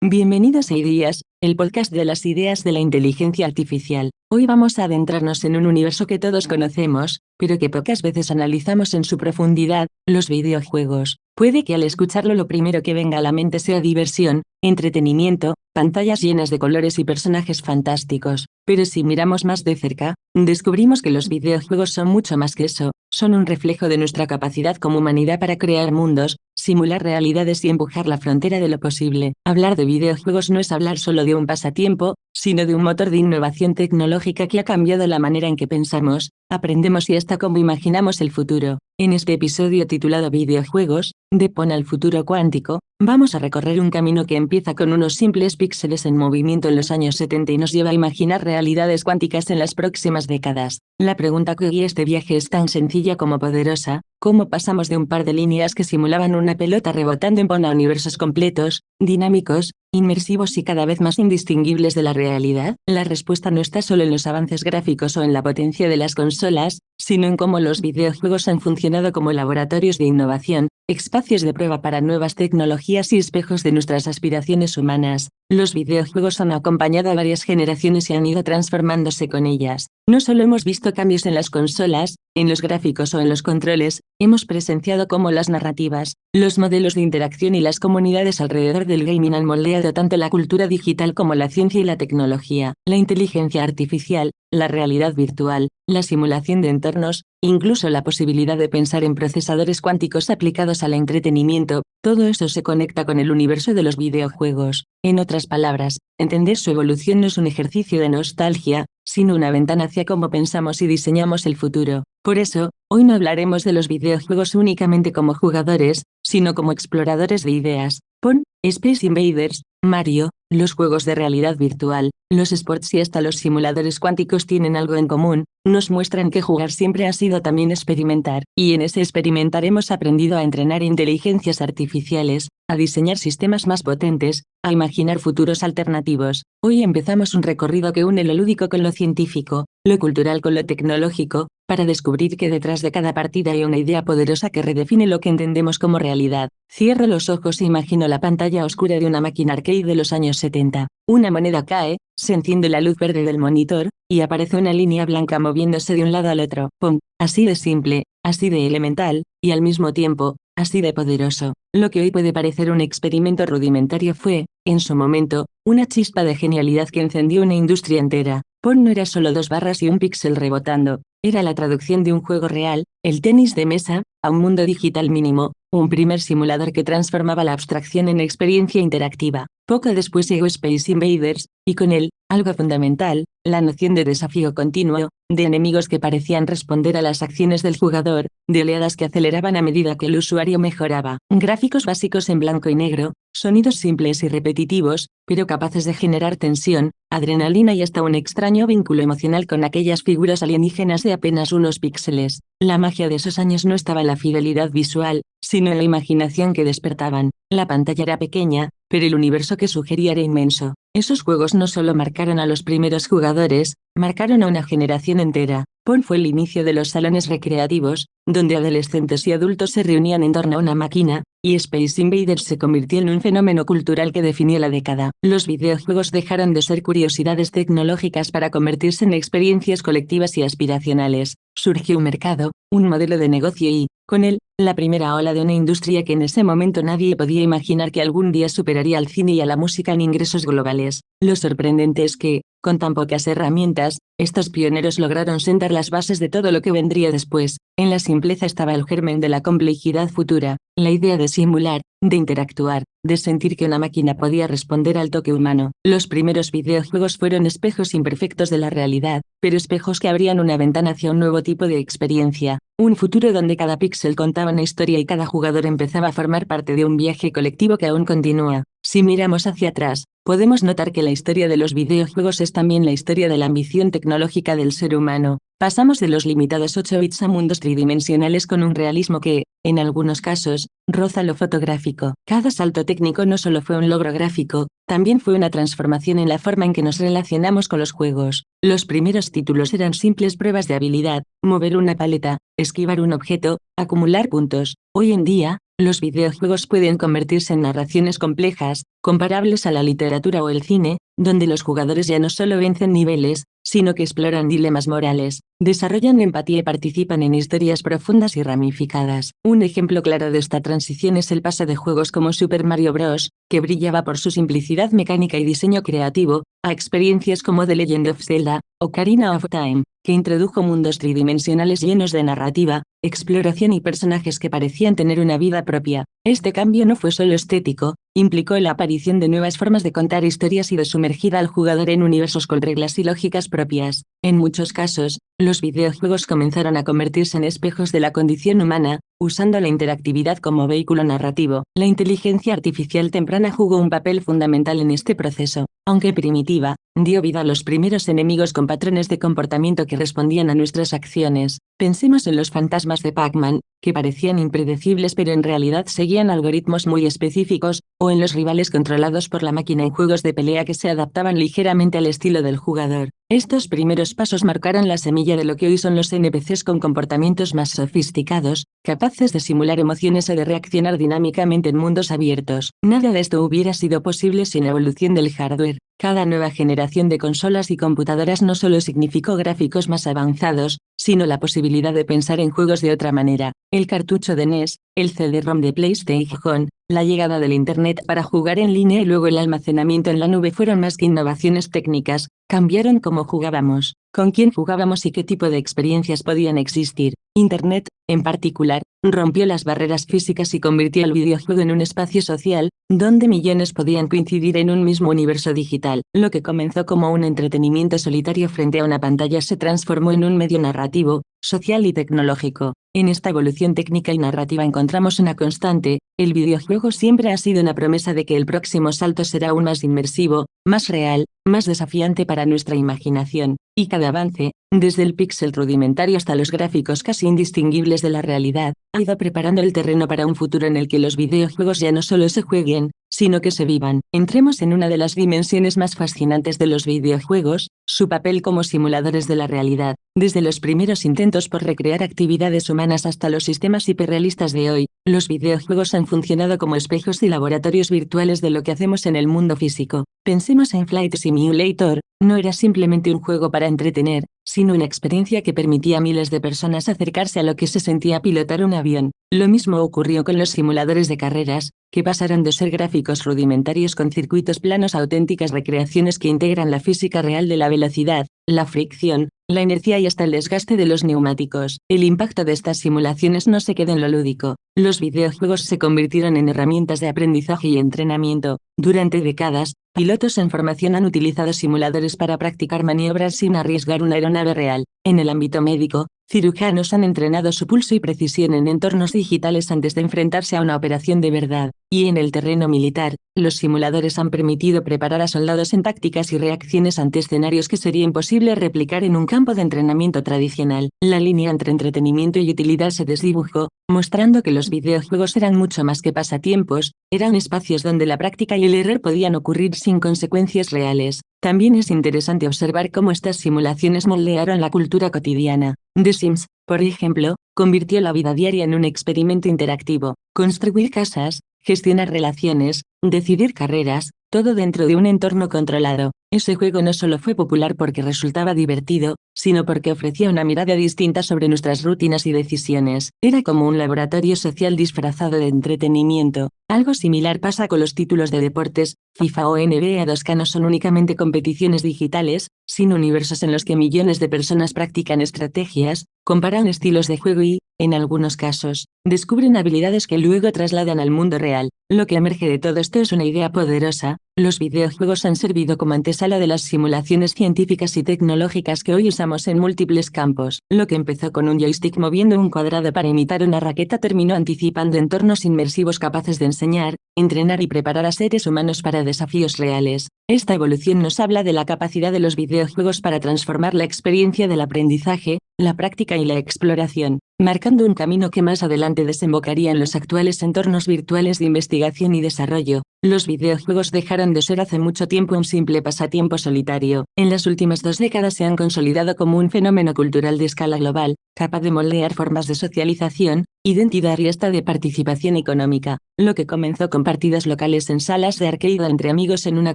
Bienvenidos a Ideas, el podcast de las ideas de la inteligencia artificial. Hoy vamos a adentrarnos en un universo que todos conocemos, pero que pocas veces analizamos en su profundidad, los videojuegos. Puede que al escucharlo lo primero que venga a la mente sea diversión, entretenimiento, pantallas llenas de colores y personajes fantásticos. Pero si miramos más de cerca, descubrimos que los videojuegos son mucho más que eso, son un reflejo de nuestra capacidad como humanidad para crear mundos, simular realidades y empujar la frontera de lo posible. Hablar de videojuegos no es hablar solo de un pasatiempo, sino de un motor de innovación tecnológica que ha cambiado la manera en que pensamos, aprendemos y hasta cómo imaginamos el futuro. En este episodio titulado Videojuegos, de Pon al futuro cuántico, vamos a recorrer un camino que empieza con unos simples píxeles en movimiento en los años 70 y nos lleva a imaginar realidades cuánticas en las próximas décadas. La pregunta que guía este viaje es tan sencilla como poderosa: ¿cómo pasamos de un par de líneas que simulaban una pelota rebotando en Pon a universos completos, dinámicos, inmersivos y cada vez más indistinguibles de la realidad? La respuesta no está solo en los avances gráficos o en la potencia de las consolas, sino en cómo los videojuegos han funcionado como laboratorios de innovación, espacios de prueba para nuevas tecnologías y espejos de nuestras aspiraciones humanas. Los videojuegos han acompañado a varias generaciones y han ido transformándose con ellas. No solo hemos visto cambios en las consolas, en los gráficos o en los controles, hemos presenciado cómo las narrativas, los modelos de interacción y las comunidades alrededor del gaming han moldeado tanto la cultura digital como la ciencia y la tecnología, la inteligencia artificial, la realidad virtual, la simulación de entornos, incluso la posibilidad de pensar en procesadores cuánticos aplicados al entretenimiento. Todo eso se conecta con el universo de los videojuegos. En otras palabras, entender su evolución no es un ejercicio de nostalgia, sino una ventana hacia cómo pensamos y diseñamos el futuro. Por eso, hoy no hablaremos de los videojuegos únicamente como jugadores, sino como exploradores de ideas. Pon, Space Invaders, Mario, los juegos de realidad virtual, los sports y hasta los simuladores cuánticos tienen algo en común: nos muestran que jugar siempre ha sido también experimentar, y en ese experimentar hemos aprendido a entrenar inteligencias artificiales, a diseñar sistemas más potentes, a imaginar futuros alternativos. Hoy empezamos un recorrido que une lo lúdico con lo científico, lo cultural con lo tecnológico, para descubrir que detrás de cada partida hay una idea poderosa que redefine lo que entendemos como realidad. Cierro los ojos e imagino la pantalla oscura de una máquina arcade de los años 70. Una moneda cae, se enciende la luz verde del monitor, y aparece una línea blanca moviéndose de un lado al otro. ¡Pum! Así de simple, así de elemental, y al mismo tiempo, así de poderoso. Lo que hoy puede parecer un experimento rudimentario fue, en su momento, una chispa de genialidad que encendió una industria entera. Pon no era solo dos barras y un píxel rebotando, era la traducción de un juego real, el tenis de mesa, a un mundo digital mínimo, un primer simulador que transformaba la abstracción en experiencia interactiva. Poco después llegó Space Invaders, y con él, algo fundamental, la noción de desafío continuo, de enemigos que parecían responder a las acciones del jugador, de oleadas que aceleraban a medida que el usuario mejoraba. Gráficos básicos en blanco y negro, sonidos simples y repetitivos, pero capaces de generar tensión, adrenalina y hasta un extraño vínculo emocional con aquellas figuras alienígenas de apenas unos píxeles. La magia de esos años no estaba en la fidelidad visual, sino en la imaginación que despertaban. La pantalla era pequeña, pero el universo que sugería era inmenso. Esos juegos no solo marcaron a los primeros jugadores, marcaron a una generación entera. Pon fue el inicio de los salones recreativos, donde adolescentes y adultos se reunían en torno a una máquina, y Space Invaders se convirtió en un fenómeno cultural que definió la década. Los videojuegos dejaron de ser curiosidades tecnológicas para convertirse en experiencias colectivas y aspiracionales. Surgió un mercado, un modelo de negocio y, con él, la primera ola de una industria que en ese momento nadie podía imaginar que algún día superaría al cine y a la música en ingresos globales. Lo sorprendente es que, con tan pocas herramientas, estos pioneros lograron sentar las bases de todo lo que vendría después. En la simpleza estaba el germen de la complejidad futura, la idea de simular, de interactuar, de sentir que una máquina podía responder al toque humano. Los primeros videojuegos fueron espejos imperfectos de la realidad, pero espejos que abrían una ventana hacia un nuevo tipo de experiencia, un futuro donde cada píxel contaba una historia y cada jugador empezaba a formar parte de un viaje colectivo que aún continúa. Si miramos hacia atrás, podemos notar que la historia de los videojuegos es también la historia de la ambición tecnológica del ser humano. Pasamos de los limitados 8 bits a mundos tridimensionales con un realismo que, en algunos casos, roza lo fotográfico. Cada salto técnico no solo fue un logro gráfico, también fue una transformación en la forma en que nos relacionamos con los juegos. Los primeros títulos eran simples pruebas de habilidad: mover una paleta, esquivar un objeto, acumular puntos. Hoy en día, los videojuegos pueden convertirse en narraciones complejas, comparables a la literatura o el cine, donde los jugadores ya no solo vencen niveles, sino que exploran dilemas morales, desarrollan empatía y participan en historias profundas y ramificadas. Un ejemplo claro de esta transición es el paso de juegos como Super Mario Bros., que brillaba por su simplicidad mecánica y diseño creativo, a experiencias como The Legend of Zelda, o Ocarina of Time, que introdujo mundos tridimensionales llenos de narrativa, exploración y personajes que parecían tener una vida propia. Este cambio no fue solo estético, implicó la aparición de nuevas formas de contar historias y de sumergir al jugador en universos con reglas y lógicas propias. En muchos casos, los videojuegos comenzaron a convertirse en espejos de la condición humana, usando la interactividad como vehículo narrativo. La inteligencia artificial temprana jugó un papel fundamental en este proceso. Aunque primitiva, dio vida a los primeros enemigos con patrones de comportamiento que respondían a nuestras acciones. Pensemos en los fantasmas de Pac-Man, que parecían impredecibles pero en realidad seguían algoritmos muy específicos, o en los rivales controlados por la máquina en juegos de pelea que se adaptaban ligeramente al estilo del jugador. Estos primeros pasos marcaron la semilla de lo que hoy son los NPCs con comportamientos más sofisticados, capaces de simular emociones o de reaccionar dinámicamente en mundos abiertos. Nada de esto hubiera sido posible sin la evolución del hardware. Cada nueva generación de consolas y computadoras no solo significó gráficos más avanzados, sino la posibilidad de pensar en juegos de otra manera. El cartucho de NES, el CD-ROM de PlayStation, la llegada del Internet para jugar en línea y luego el almacenamiento en la nube fueron más que innovaciones técnicas, cambiaron cómo jugábamos, con quién jugábamos y qué tipo de experiencias podían existir. Internet, en particular, rompió las barreras físicas y convirtió el videojuego en un espacio social, donde millones podían coincidir en un mismo universo digital. Lo que comenzó como un entretenimiento solitario frente a una pantalla se transformó en un medio narrativo, social y tecnológico. En esta evolución técnica y narrativa encontramos una constante: el videojuego siempre ha sido una promesa de que el próximo salto será aún más inmersivo, más real, más desafiante para nuestra imaginación, y cada avance, desde el píxel rudimentario hasta los gráficos casi indistinguibles de la realidad, ha ido preparando el terreno para un futuro en el que los videojuegos ya no solo se jueguen, sino que se vivan. Entremos en una de las dimensiones más fascinantes de los videojuegos, su papel como simuladores de la realidad. Desde los primeros intentos por recrear actividades humanas hasta los sistemas hiperrealistas de hoy, los videojuegos han funcionado como espejos y laboratorios virtuales de lo que hacemos en el mundo físico. Pensemos en Flight Simulator, no era simplemente un juego para entretener, sino una experiencia que permitía a miles de personas acercarse a lo que se sentía pilotar un avión. Lo mismo ocurrió con los simuladores de carreras, que pasaron de ser gráficos rudimentarios con circuitos planos a auténticas recreaciones que integran la física real de la velocidad, la fricción, la inercia y hasta el desgaste de los neumáticos. El impacto de estas simulaciones no se queda en lo lúdico. Los videojuegos se convirtieron en herramientas de aprendizaje y entrenamiento. Durante décadas, pilotos en formación han utilizado simuladores para practicar maniobras sin arriesgar una aeronave real. En el ámbito médico, cirujanos han entrenado su pulso y precisión en entornos digitales antes de enfrentarse a una operación de verdad. Y en el terreno militar, los simuladores han permitido preparar a soldados en tácticas y reacciones ante escenarios que sería imposible replicar en un campo de entrenamiento tradicional. La línea entre entretenimiento y utilidad se desdibujó, mostrando que los videojuegos eran mucho más que pasatiempos, eran espacios donde la práctica y el error podían ocurrir sin consecuencias reales. También es interesante observar cómo estas simulaciones moldearon la cultura cotidiana. The Sims, por ejemplo, convirtió la vida diaria en un experimento interactivo. Construir casas, gestionar relaciones, decidir carreras, todo dentro de un entorno controlado. Ese juego no solo fue popular porque resultaba divertido, sino porque ofrecía una mirada distinta sobre nuestras rutinas y decisiones. Era como un laboratorio social disfrazado de entretenimiento. Algo similar pasa con los títulos de deportes. FIFA o NBA 2K no son únicamente competiciones digitales, sino universos en los que millones de personas practican estrategias, comparan estilos de juego y, en algunos casos, descubren habilidades que luego trasladan al mundo real. Lo que emerge de todo esto es una idea poderosa: los videojuegos han servido como antesala de las simulaciones científicas y tecnológicas que hoy usamos en múltiples campos. Lo que empezó con un joystick moviendo un cuadrado para imitar una raqueta terminó anticipando entornos inmersivos capaces de enseñar, entrenar y preparar a seres humanos para desafíos reales. Esta evolución nos habla de la capacidad de los videojuegos para transformar la experiencia del aprendizaje, la práctica y la exploración, marcando un camino que más adelante desembocaría en los actuales entornos virtuales de investigación y desarrollo. Los videojuegos dejaron de ser hace mucho tiempo un simple pasatiempo solitario. En las últimas 2 décadas se han consolidado como un fenómeno cultural de escala global, capaz de moldear formas de socialización, identidad y hasta de participación económica. Lo que comenzó con partidas locales en salas de arcade entre amigos en una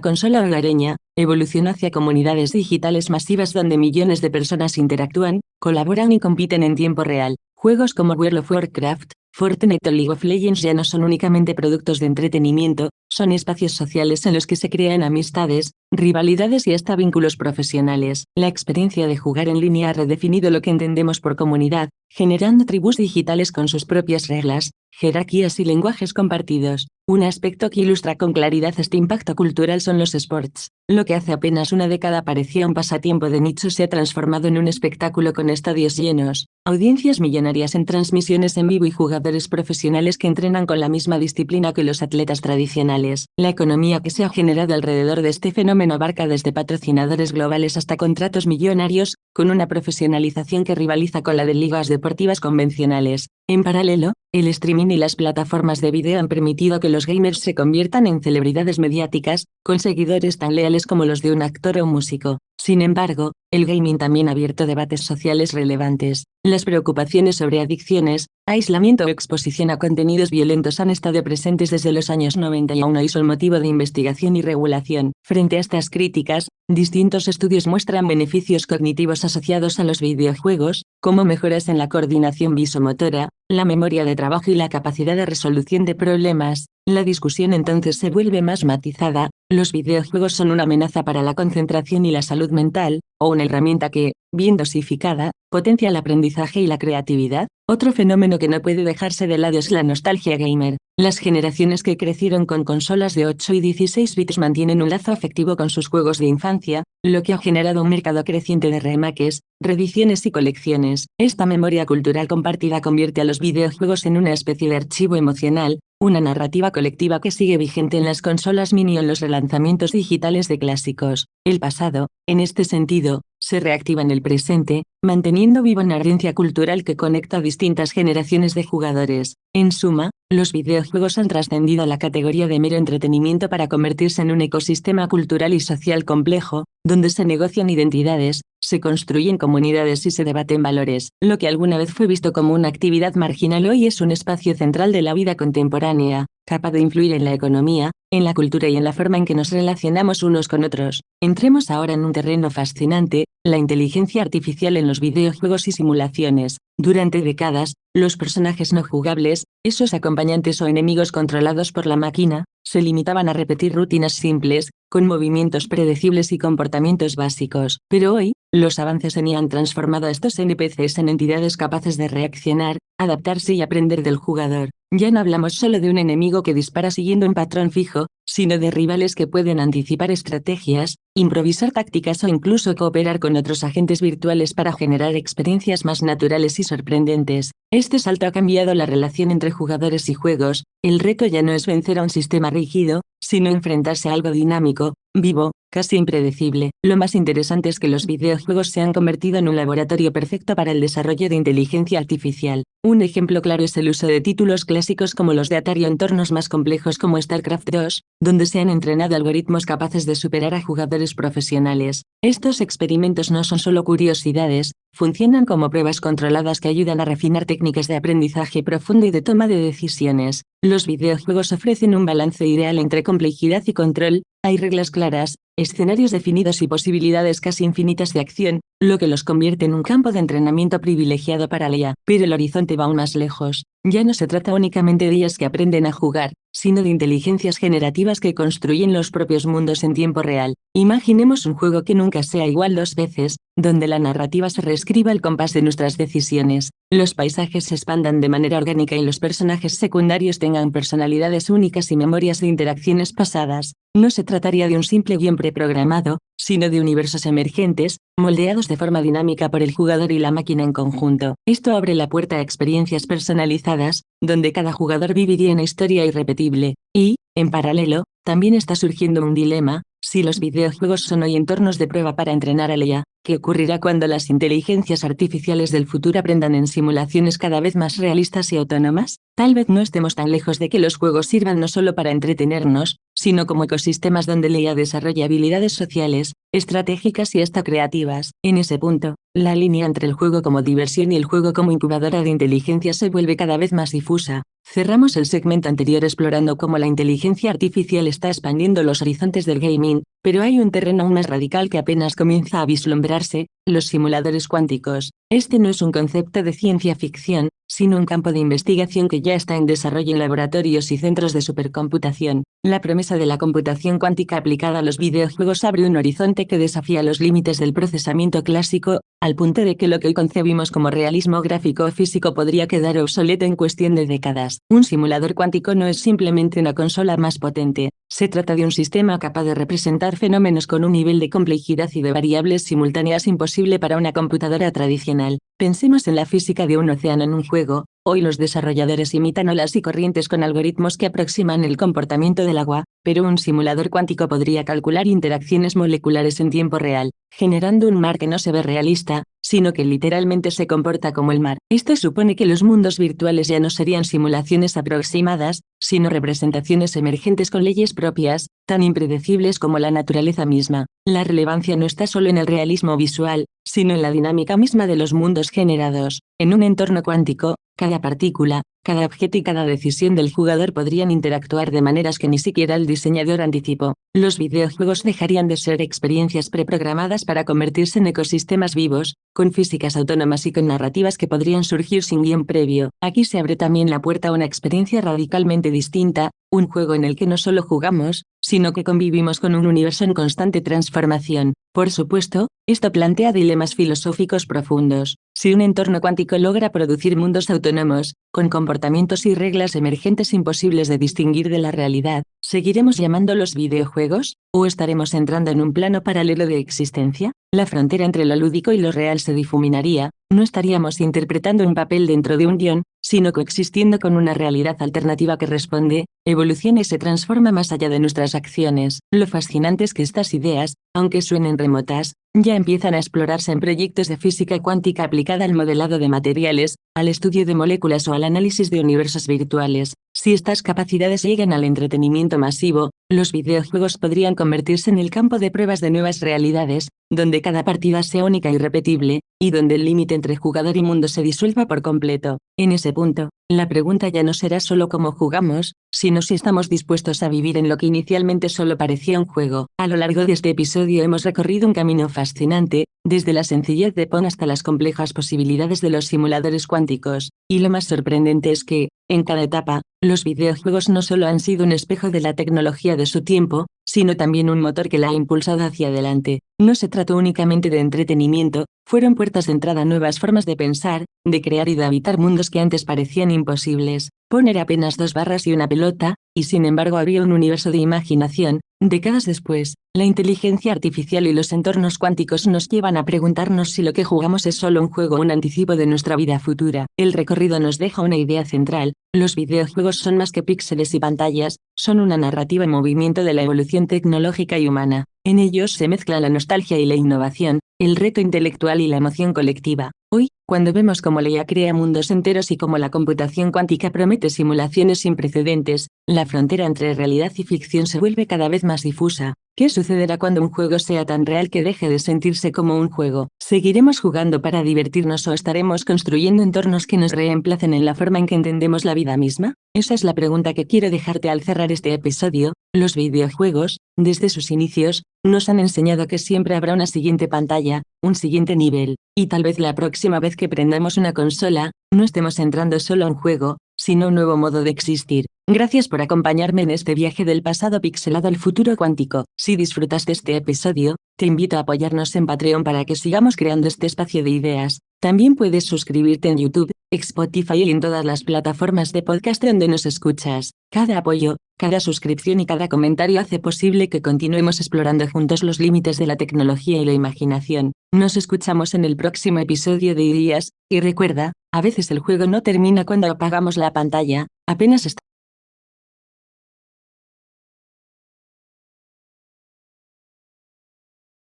consola hogareña, evolucionó hacia comunidades digitales masivas donde millones de personas interactúan, colaboran y compiten en tiempo real. Juegos como World of Warcraft, Fortnite o League of Legends ya no son únicamente productos de entretenimiento, son espacios sociales en los que se crean amistades, rivalidades y hasta vínculos profesionales. La experiencia de jugar en línea ha redefinido lo que entendemos por comunidad, generando tribus digitales con sus propias reglas, jerarquías y lenguajes compartidos. Un aspecto que ilustra con claridad este impacto cultural son los esports. Lo que hace apenas una década parecía un pasatiempo de nicho se ha transformado en un espectáculo con estadios llenos, audiencias millonarias en transmisiones en vivo y jugadores profesionales que entrenan con la misma disciplina que los atletas tradicionales. La economía que se ha generado alrededor de este fenómeno abarca desde patrocinadores globales hasta contratos millonarios, con una profesionalización que rivaliza con la de ligas deportivas convencionales. En paralelo, el streaming y las plataformas de video han permitido que los gamers se conviertan en celebridades mediáticas, con seguidores tan leales como los de un actor o músico. Sin embargo, el gaming también ha abierto debates sociales relevantes. Las preocupaciones sobre adicciones, aislamiento o exposición a contenidos violentos han estado presentes desde los años 90 y aún hoy son motivo de investigación y regulación. Frente a estas críticas, distintos estudios muestran beneficios cognitivos asociados a los videojuegos, como mejoras en la coordinación visomotora, la memoria de trabajo y la capacidad de resolución de problemas. La discusión entonces se vuelve más matizada. Los videojuegos son una amenaza para la concentración y la salud mental, o una herramienta que, bien dosificada, potencia el aprendizaje y la creatividad. Otro fenómeno que no puede dejarse de lado es la nostalgia gamer. Las generaciones que crecieron con consolas de 8 y 16 bits mantienen un lazo afectivo con sus juegos de infancia, lo que ha generado un mercado creciente de remakes, reediciones y colecciones. Esta memoria cultural compartida convierte a los videojuegos en una especie de archivo emocional, una narrativa colectiva que sigue vigente en las consolas mini o en los relanzamientos digitales de clásicos. El pasado, en este sentido, se reactiva en el presente, manteniendo viva una herencia cultural que conecta a distintas generaciones de jugadores. En suma, los videojuegos han trascendido la categoría de mero entretenimiento para convertirse en un ecosistema cultural y social complejo, donde se negocian identidades, se construyen comunidades y se debaten valores. Lo que alguna vez fue visto como una actividad marginal hoy es un espacio central de la vida contemporánea, capaz de influir en la economía, en la cultura y en la forma en que nos relacionamos unos con otros. Entremos ahora en un terreno fascinante, la inteligencia artificial en los videojuegos y simulaciones. Durante décadas, los personajes no jugables, esos acompañantes o enemigos controlados por la máquina, se limitaban a repetir rutinas simples, con movimientos predecibles y comportamientos básicos. Pero hoy, los avances en IA han transformado a estos NPCs en entidades capaces de reaccionar, adaptarse y aprender del jugador. Ya no hablamos solo de un enemigo que dispara siguiendo un patrón fijo, sino de rivales que pueden anticipar estrategias, improvisar tácticas o incluso cooperar con otros agentes virtuales para generar experiencias más naturales y sorprendentes. Este salto ha cambiado la relación entre jugadores y juegos. El reto ya no es vencer a un sistema rígido, sino enfrentarse a algo dinámico, vivo, casi impredecible. Lo más interesante es que los videojuegos se han convertido en un laboratorio perfecto para el desarrollo de inteligencia artificial. Un ejemplo claro es el uso de títulos clásicos como los de Atari o entornos más complejos como StarCraft 2, donde se han entrenado algoritmos capaces de superar a jugadores profesionales. Estos experimentos no son solo curiosidades, funcionan como pruebas controladas que ayudan a refinar técnicas de aprendizaje profundo y de toma de decisiones. Los videojuegos ofrecen un balance ideal entre complejidad y control, hay reglas claras, escenarios definidos y posibilidades casi infinitas de acción, lo que los convierte en un campo de entrenamiento privilegiado para la IA. Pero el horizonte va aún más lejos. Ya no se trata únicamente de IAs que aprenden a jugar, sino de inteligencias generativas que construyen los propios mundos en tiempo real. Imaginemos un juego que nunca sea igual 2 veces, donde la narrativa se reescriba al compás de nuestras decisiones, los paisajes se expandan de manera orgánica y los personajes secundarios tengan personalidades únicas y memorias de interacciones pasadas. No se trataría de un simple guión preprogramado, sino de universos emergentes, moldeados de forma dinámica por el jugador y la máquina en conjunto. Esto abre la puerta a experiencias personalizadas, donde cada jugador viviría una historia irrepetible. Y, en paralelo, también está surgiendo un dilema: Si los videojuegos son hoy entornos de prueba para entrenar a la IA, ¿qué ocurrirá cuando las inteligencias artificiales del futuro aprendan en simulaciones cada vez más realistas y autónomas? Tal vez no estemos tan lejos de que los juegos sirvan no solo para entretenernos, sino como ecosistemas donde la IA desarrolla habilidades sociales, estratégicas y hasta creativas. En ese punto, la línea entre el juego como diversión y el juego como incubadora de inteligencia se vuelve cada vez más difusa. Cerramos el segmento anterior explorando cómo la inteligencia artificial está expandiendo los horizontes del gaming, pero hay un terreno aún más radical que apenas comienza a vislumbrarse: los simuladores cuánticos. Este no es un concepto de ciencia ficción, sino un campo de investigación que ya está en desarrollo en laboratorios y centros de supercomputación. La promesa de la computación cuántica aplicada a los videojuegos abre un horizonte que desafía los límites del procesamiento clásico, al punto de que lo que hoy concebimos como realismo gráfico o físico podría quedar obsoleto en cuestión de décadas. Un simulador cuántico no es simplemente una consola más potente, se trata de un sistema capaz de representar fenómenos con un nivel de complejidad y de variables simultáneas imposible para una computadora tradicional. Pensemos en la física de un océano en un juego. Hoy los desarrolladores imitan olas y corrientes con algoritmos que aproximan el comportamiento del agua, pero un simulador cuántico podría calcular interacciones moleculares en tiempo real, generando un mar que no se ve realista, sino que literalmente se comporta como el mar. Esto supone que los mundos virtuales ya no serían simulaciones aproximadas, sino representaciones emergentes con leyes propias, tan impredecibles como la naturaleza misma. La relevancia no está solo en el realismo visual, sino en la dinámica misma de los mundos generados. En un entorno cuántico, cada partícula, cada objeto y cada decisión del jugador podrían interactuar de maneras que ni siquiera el diseñador anticipó. Los videojuegos dejarían de ser experiencias preprogramadas para convertirse en ecosistemas vivos, con físicas autónomas y con narrativas que podrían surgir sin guión previo. Aquí se abre también la puerta a una experiencia radicalmente distinta, un juego en el que no solo jugamos, sino que convivimos con un universo en constante transformación. Por supuesto, esto plantea dilemas filosóficos profundos. Si un entorno cuántico logra producir mundos autónomos, con comportamientos y reglas emergentes imposibles de distinguir de la realidad, ¿seguiremos llamándolos videojuegos? ¿O estaremos entrando en un plano paralelo de existencia? La frontera entre lo lúdico y lo real se difuminaría, no estaríamos interpretando un papel dentro de un guión, sino coexistiendo con una realidad alternativa que responde, evoluciona y se transforma más allá de nuestras acciones. Lo fascinante es que estas ideas, aunque suenen remotas, ya empiezan a explorarse en proyectos de física cuántica aplicada al modelado de materiales, al estudio de moléculas o al análisis de universos virtuales. Si estas capacidades llegan al entretenimiento masivo, los videojuegos podrían convertirse en el campo de pruebas de nuevas realidades, donde cada partida sea única y repetible, y donde el límite entre jugador y mundo se disuelva por completo. En ese punto, la pregunta ya no será solo cómo jugamos, sino si estamos dispuestos a vivir en lo que inicialmente solo parecía un juego. A lo largo de este episodio hemos recorrido un camino fascinante, desde la sencillez de Pong hasta las complejas posibilidades de los simuladores cuánticos, y lo más sorprendente es que, en cada etapa, los videojuegos no solo han sido un espejo de la tecnología de su tiempo, sino también un motor que la ha impulsado hacia adelante. No se trató únicamente de entretenimiento, fueron puertas de entrada a nuevas formas de pensar, de crear y de habitar mundos que antes parecían imposibles. Poner apenas 2 barras y una pelota, y sin embargo había un universo de imaginación. Décadas después, la inteligencia artificial y los entornos cuánticos nos llevan a preguntarnos si lo que jugamos es solo un juego o un anticipo de nuestra vida futura. El recorrido nos deja una idea central: los videojuegos son más que píxeles y pantallas, son una narrativa en movimiento de la evolución tecnológica y humana. En ellos se mezcla la nostalgia y la innovación, el reto intelectual y la emoción colectiva. Hoy, cuando vemos cómo la IA crea mundos enteros y cómo la computación cuántica promete simulaciones sin precedentes, la frontera entre realidad y ficción se vuelve cada vez más difusa. ¿Qué sucederá cuando un juego sea tan real que deje de sentirse como un juego? ¿Seguiremos jugando para divertirnos o estaremos construyendo entornos que nos reemplacen en la forma en que entendemos la vida misma? Esa es la pregunta que quiero dejarte al cerrar este episodio. Los videojuegos, desde sus inicios, nos han enseñado que siempre habrá una siguiente pantalla, un siguiente nivel, y tal vez la próxima vez que prendamos una consola, no estemos entrando solo a un juego, sino a un nuevo modo de existir. Gracias por acompañarme en este viaje del pasado pixelado al futuro cuántico. Si disfrutaste este episodio, te invito a apoyarnos en Patreon para que sigamos creando este espacio de ideas. También puedes suscribirte en YouTube, Spotify y en todas las plataformas de podcast donde nos escuchas. Cada apoyo, cada suscripción y cada comentario hace posible que continuemos explorando juntos los límites de la tecnología y la imaginación. Nos escuchamos en el próximo episodio de Ideas, y recuerda, a veces el juego no termina cuando apagamos la pantalla, apenas está